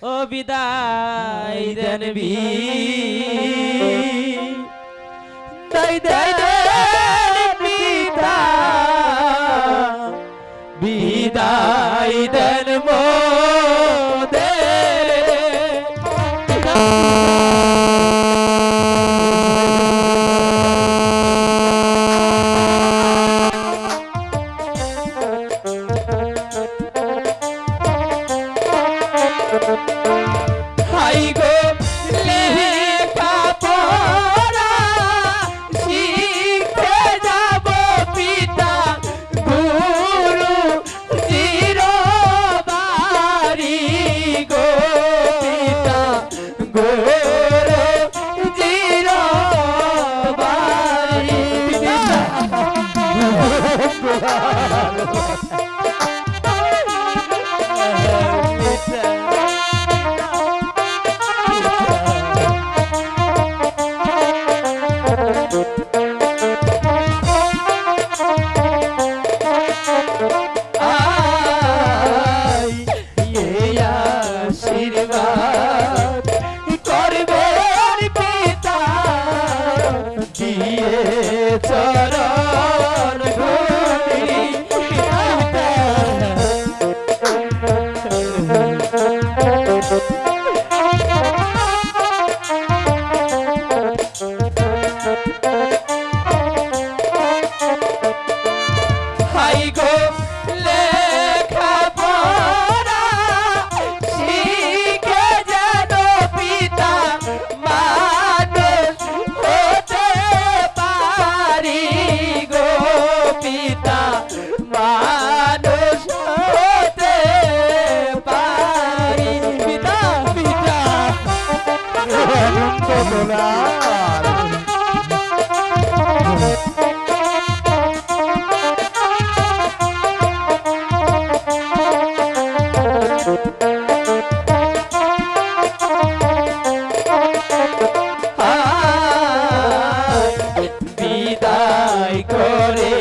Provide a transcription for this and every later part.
ও বিদায় দেন বিদায় দেন পিতা বিদায় দেন মোদের হাই গো লেখা পড়া শিখে যাব পিতা গুরু জিরো বাড়ি গো পিতা গুরু জিরো বাড়ি আশীর্বাদ করবেন পিতা দিয়ে চরণ ধুলি হাই গো লেখা পড়া শিখে যেন পিতা মানুষ হতে পারি গো পিতা মানুষ হতে পারি পিতা পিতা বিদায় করে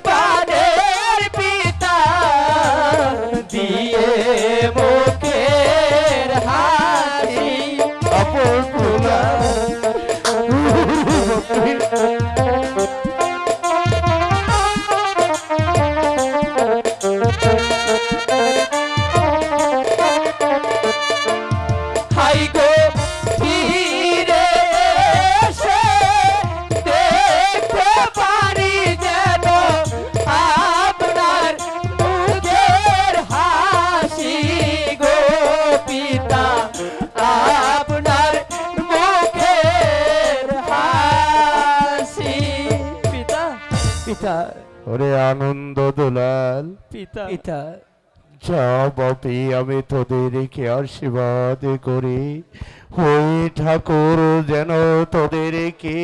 পাদের পিতা দিয়ে মুখের হাসি অপর তুলা হাই গো ফিরে এসে দেখতে পারি যেন আপনার মুখের হাসি গো পিতা আপনার মুখের হাসি পিতা পিতা ওরে আনন্দ দুলাল পিতা পিতা যা বাপি আমি তোদেরকে আশীর্বাদ করি ওই ঠাকুর যেন তোদেরকে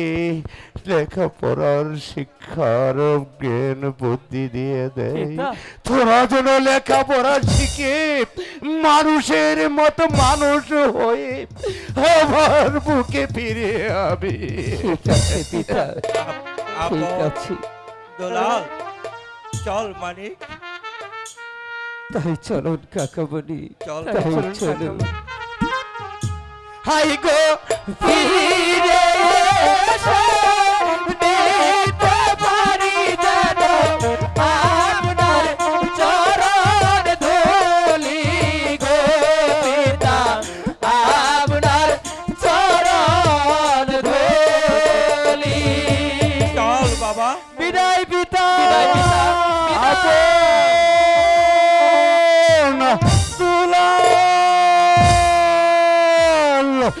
লেখাপড়ার শিক্ষার জ্ঞান বুদ্ধি দিয়ে দেয় পিতা। তোরা যেন লেখাপড়া শিখে মানুষের মতো মানুষ হয়ে আমার বুকে ফিরে আবি পিতা আপন ঠিক আছে দোলাল চল মানিক তাই চলুন কাকামণি চল তাই চলুন চলুন হাই গো ফিরে এসে দিতে পারি যেন আপনার চরণ ধুলি গো পিতা আপনার চরণ ধুলি চল বাবা বিদায় পিতা বিদায় পিতা, পিতা। আপন